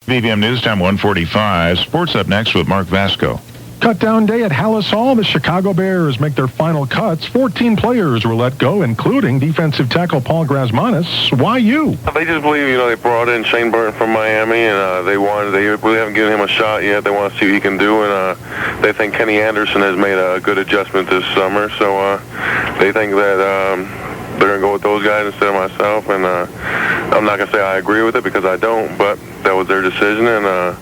WBBM News Time 1:45. Sports up next with Mark Vasko. Cut-down day at Hallis Hall. The Chicago Bears make their final cuts. 14 players were let go, including defensive tackle Paul Grasmanis. Why you? They just believe, they brought in Shane Burton from Miami, and they really haven't given him a shot yet. They want to see what he can do, and they think Kenny Anderson has made a good adjustment this summer, so they think that they're going to go with those guys instead of myself, and I'm not going to say I agree with it because I don't, but that was their decision, and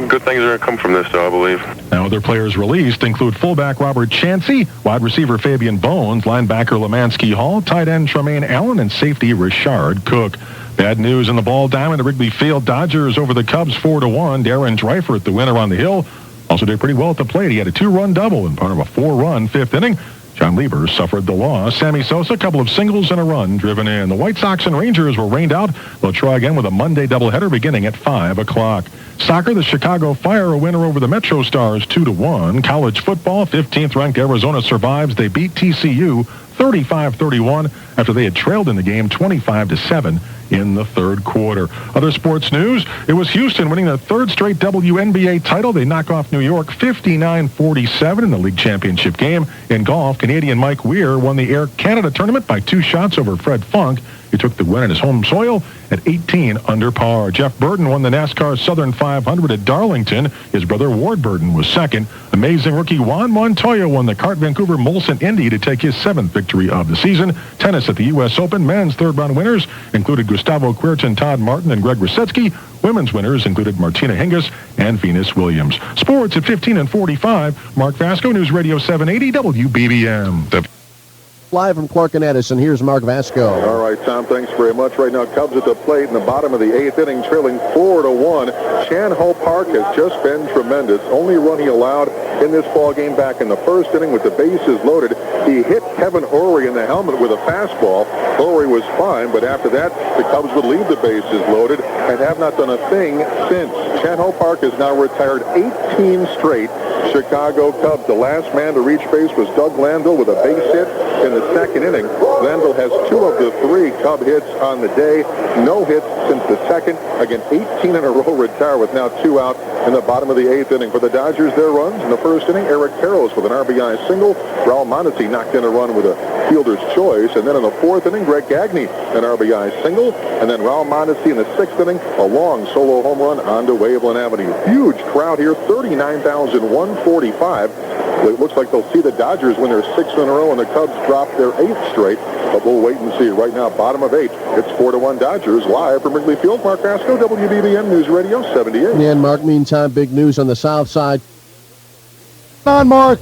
good things are going to come from this, though, I believe. Now, other players released include fullback Robert Chansey, wide receiver Fabian Bones, linebacker Lemansky Hall, tight end Tremaine Allen, and safety Richard Cook. Bad news in the ball diamond at Wrigley Field. Dodgers over the Cubs 4-1. Darren Dreifert, the winner on the hill, also did pretty well at the plate. He had a 2-run double in part of a 4-run fifth inning. John Lieber suffered the loss. Sammy Sosa, a couple of singles and a run driven in. The White Sox and Rangers were rained out. They'll try again with a Monday doubleheader beginning at 5 o'clock. Soccer, the Chicago Fire, a winner over the Metro Stars 2-1. College football, 15th-ranked Arizona survives. They beat TCU 35-31 after they had trailed in the game 25-7 in the third quarter. Other sports news, it was Houston winning their third straight WNBA title. They knock off New York 59-47 in the league championship game. In golf, Canadian Mike Weir won the Air Canada tournament by 2 shots over Fred Funk. He took the win at his home soil at 18 under par. Jeff Burton won the NASCAR Southern 500 at Darlington. His brother Ward Burton was second. Amazing rookie Juan Montoya won the CART Vancouver Molson Indy to take his 7th victory of the season. Tennis at the U.S. Open. Men's third-round winners included Gustavo Kuerten, Todd Martin, and Greg Rusetsky. Women's winners included Martina Hingis and Venus Williams. Sports at 15:45. Mark Vasko, News Radio 780 WBBM. Live from Clark and Edison, here's Mark Vasko. All right, Tom, thanks very much. Right now, Cubs at the plate in the bottom of the 8th inning, trailing 4-1. Chan Ho Park has just been tremendous. Only run he allowed in this ball game back in the first inning with the bases loaded. He hit Kevin Orrery in the helmet with a fastball. Orrery was fine, but after that, the Cubs would leave the bases loaded and have not done a thing since. Chan Ho Park has now retired 18 straight Chicago Cubs. The last man to reach base was Doug Landell with a base hit in the second inning. Landell has 2 of the 3 Cub hits on the day. No hits since the second. Again, 18 in a row retired with now 2 out in the bottom of the 8th inning. For the Dodgers, their runs in the first inning, Eric Karros with an RBI single. Raul Mondesi knocked in a run with a fielder's choice. And then in the 4th inning, Greg Gagne, an RBI single. And then Raul Mondesi in the 6th inning, a long solo home run onto Waveland Avenue. Huge crowd here, 39,145. It looks like they'll see the Dodgers win their 6th in a row and the Cubs drop their 8th straight. But we'll wait and see. Right now, bottom of 8. It's 4-1 Dodgers. Live from Wrigley Field. Mark Vasko, WBBM News Radio 78. And Mark, meantime, big news on the south side. On, Mark.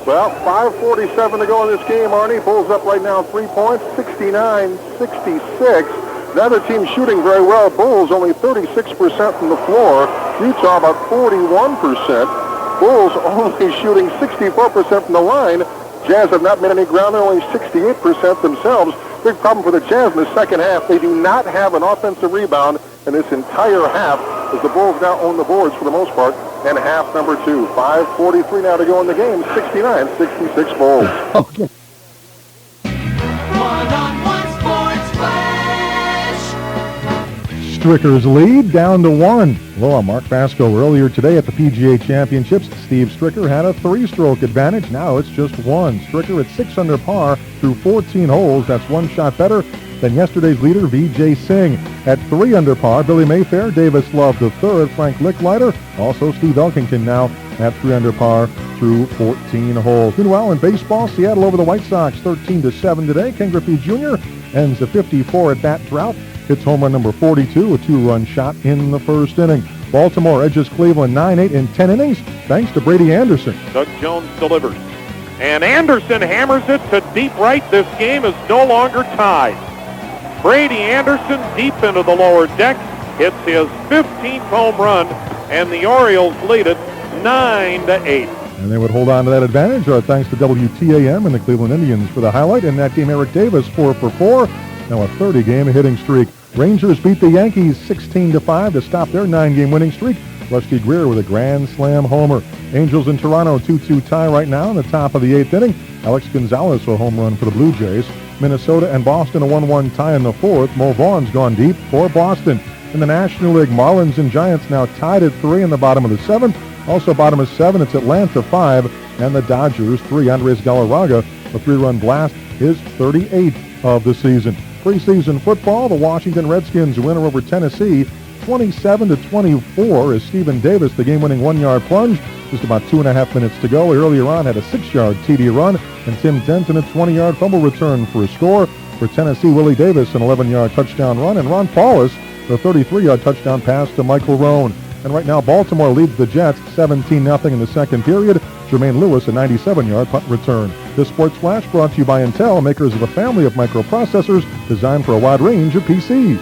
Well, 5:47 to go in this game. Arnie pulls up right now 3 points, 69-66. Neither team shooting very well. Bulls only 36% from the floor. Utah about 41%. Bulls only shooting 64% from the line. Jazz have not made any ground. They're only 68% themselves. Big problem for the Jazz in the second half. They do not have an offensive rebound in this entire half as the Bulls now own the boards for the most part. And half number 2. 5:43 now to go in the game. 69-66 Bulls. Okay. One-on-one Sports Flash. Stricker's lead down to 1. Well, Mark Vasko earlier today at the PGA Championships, Steve Stricker had a 3-stroke advantage. Now it's just 1. Stricker at 6 under par through 14 holes. That's 1 shot better than yesterday's leader, Vijay Singh. At 3 under par, Billy Mayfair, Davis Love the third, Frank Licklider, also Steve Elkington now at 3 under par through 14 holes. Meanwhile, in baseball, Seattle over the White Sox 13-7 today. Ken Griffey Jr. ends the 54 at bat drought. Hits home run number 42, a 2-run shot in the first inning. Baltimore edges Cleveland 9-8 in 10 innings, thanks to Brady Anderson. Doug Jones delivers. And Anderson hammers it to deep right. This game is no longer tied. Brady Anderson deep into the lower deck hits his 15th home run, and the Orioles lead it 9-8. And they would hold on to that advantage, thanks to WTAM and the Cleveland Indians for the highlight. In that game, Eric Davis 4 for 4. Now a 30-game hitting streak. Rangers beat the Yankees 16-5 to stop their 9-game winning streak. Rusty Greer with a grand slam homer. Angels in Toronto 2-2 tie right now in the top of the 8th inning. Alex Gonzalez a home run for the Blue Jays. Minnesota and Boston a 1-1 tie in the 4th. Mo Vaughn's gone deep for Boston. In the National League, Marlins and Giants now tied at 3 in the bottom of the 7th. Also bottom of 7, it's Atlanta 5 and the Dodgers 3. Andres Galarraga, a 3-run blast, his 38th of the season. Preseason football, the Washington Redskins winner over Tennessee 27-24 as Stephen Davis, the game-winning 1-yard plunge. Just about 2.5 minutes to go. Earlier on had a 6-yard TD run, and Tim Denton a 20-yard fumble return for a score. For Tennessee, Willie Davis an 11-yard touchdown run, and Ron Paulus the 33-yard touchdown pass to Michael Rohn. And right now, Baltimore leads the Jets 17-0 in the second period. Jermaine Lewis a 97-yard punt return. This Sports Flash brought to you by Intel, makers of a family of microprocessors designed for a wide range of PCs.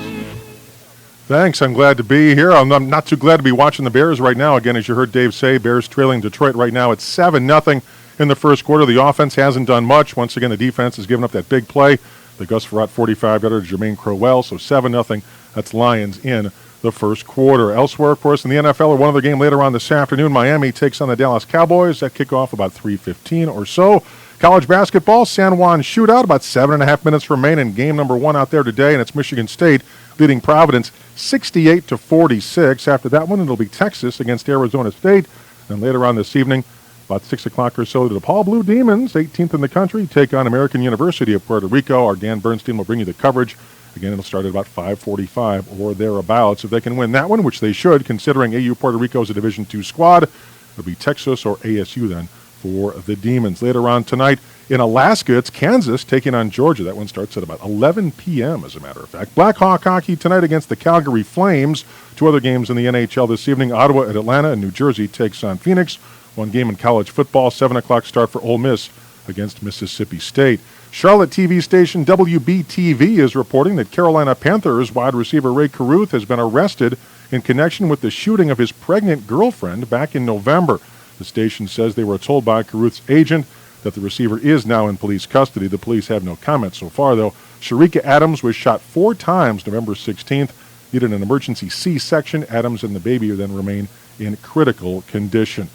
Thanks. I'm glad to be here. I'm not too glad to be watching the Bears right now. Again, as you heard Dave say, Bears trailing Detroit right now at 7-0 in the first quarter. The offense hasn't done much. Once again, the defense has given up that big play. The Gus Frerotte 45-yarder to Jermaine Crowell, so 7-0. That's Lions in the first quarter. Elsewhere, of course, in the NFL, or one other game later on this afternoon, Miami takes on the Dallas Cowboys. That kickoff about 3:15 or so. College basketball, San Juan shootout, about 7.5 minutes remain in game number 1 out there today, and it's Michigan State leading Providence 68-46. After that one, it'll be Texas against Arizona State. And later on this evening, about 6 o'clock or so, the DePaul Blue Demons, 18th in the country, take on American University of Puerto Rico. Our Dan Bernstein will bring you the coverage. Again, it'll start at about 5:45 or thereabouts. If they can win that one, which they should, considering AU Puerto Rico is a Division II squad, it'll be Texas or ASU then for the Demons. Later on tonight in Alaska, it's Kansas taking on Georgia. That one starts at about 11 p.m., as a matter of fact. Blackhawk hockey tonight against the Calgary Flames. 2 other games in the NHL this evening. Ottawa at Atlanta, and New Jersey takes on Phoenix. 1 game in college football, 7 o'clock start for Ole Miss against Mississippi State. Charlotte TV station WBTV is reporting that Carolina Panthers wide receiver Ray Caruth has been arrested in connection with the shooting of his pregnant girlfriend back in November. The station says they were told by Caruth's agent that the receiver is now in police custody. The police have no comment so far, though. Sharika Adams was shot 4 times November 16th, needed an emergency C-section. Adams and the baby then remain in critical condition.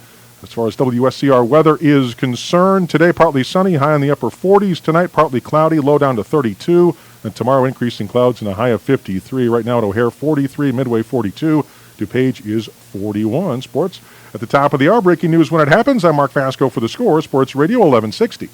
As far as WSCR weather is concerned, today partly sunny, high in the upper 40s. Tonight partly cloudy, low down to 32. And tomorrow increasing clouds and a high of 53. Right now at O'Hare 43, Midway 42. DuPage is 41. Sports at the top of the hour. Breaking news when it happens. I'm Mark Vasko for the Score, Sports Radio 1160.